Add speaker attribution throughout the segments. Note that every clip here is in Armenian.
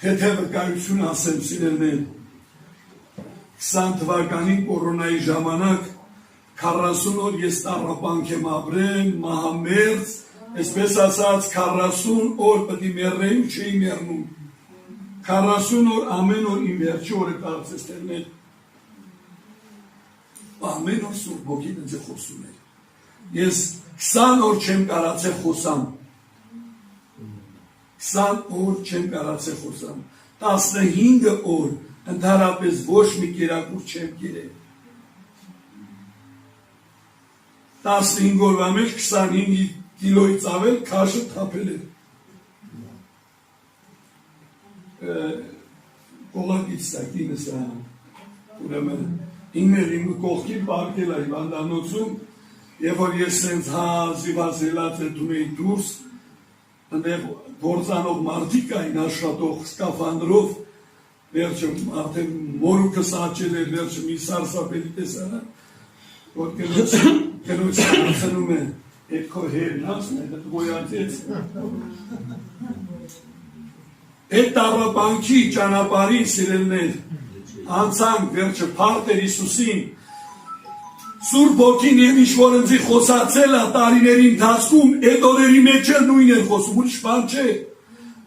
Speaker 1: Թեթևկայություն ասեմ սիրելիներ, 20 թվականի կորոնայի ժամանակ 40 օր ես տառապանք եմ ապրել, մահամերձ, այսպես ասած 40 օր պետք է մեռնեի ու չէի մեռնում, 40 օր ամեն օր իմ վերջի օրը կարծես տերներ, ամեն օր Սուրբ Հոգին ինձ է խոսում էր, ես 20 օր չեմ կարացել խոսամ, 20 օր չեմ կարացել խոսամ, 15 օր ընդհանրապես ոչ մի կերակուր չեմ կերել, 15 օրվա մեջ 25 կիլոից ավել քաշը թափել էր, կողակից սակինս ուրեմն իմ կողքի պարկել է հիվանդանոցում, երբ որ ես սենց զիվազելած է դունեի դուրս, ընդեղ գործանող մարդիկ այն աշխատող սկաֆանդրով, վերջը արդեն մորուքս աճել էր, վերջը մի սարսափելի տեսարա, որ կնոց հարցնում է, այդ քո հերն ասում է, դդ գոյացեց։ Այդ տառապանքի ճանապարհի սիրելիներ, անցանք վերջը փառք էր Հիսուսին, Սուրբ Հոգին եւ ինչ-որ ինձ խոսացել է տարիների ընթացքում, այդ օրերի մեջ էլ նույնն էր խոսում, ուրիշ բան չէ։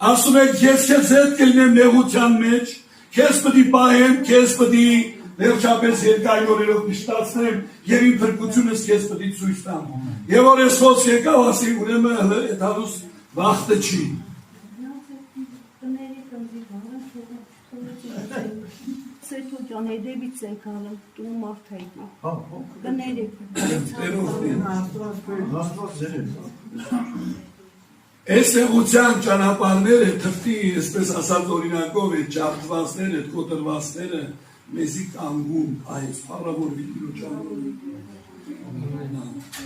Speaker 1: Ասում է, ես քեզ հետ կլինեմ նեղության մեջ, քեզ պետք է պահեմ, քեզ պետք է վերջապես երկար օրերով միշտացնեմ եւ իմ փրկությունս քեզ պետք է ցույց տամ։ Եվ որ ես խոս եկավ, ասի, ուրեմն այդ հարուս վախտը չի։
Speaker 2: Սեթո ջան, հետևից ենք անում, տուն մարդ հայդի, կներեք,
Speaker 1: Այս էղության ճանապարհները թղթի, այսպես ասած օրինակով է, ջարդվածները, կոտրվածները, մեզի կանգուն, այս փառավոր վիդիո ճանապարհը։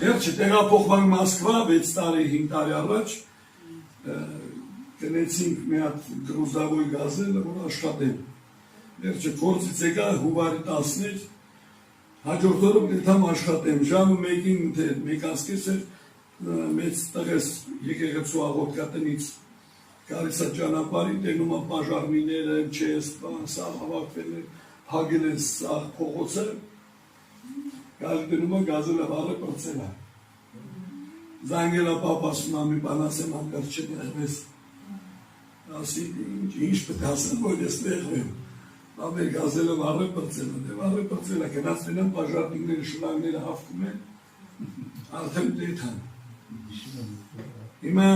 Speaker 1: Վերջը տեղափոխվանք Մոսկվա 6 տարի, 5 տարի առաջ, գնեցինք մի հատ գրուզավոր գազելը, որ աշխատեմ։ Վերջը գործից եկա հուվարի 10-ից, հաջորդ օրը պետք աշխատեմ, ժամը 1-ին, 1:30 էր, մեծ տղես եկեղեցու աղոթքատնից գալիս է ճանապարհին, տենում է պաժարմիները, չես, սաղ հավաքվել են, փակել են սաղ փողոցը, գալի տենում է գազելը վառը պրծել է։ Զանգել է պապ ասում է մի բան ասեմ, հանկարծ չնեղվես, ասի ինչ պետք է ասեմ, որ ես նեղվեմ։ Ամեր գազելը վառը պրծել է, գնաց տենան պաժարմիները, շլանգները հավքում են, արդեն դեթան։ Հիմա,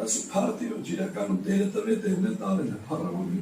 Speaker 1: ասում, փարդի, իրականում տերը տվետ, էվն էլ տարել է, փառավոր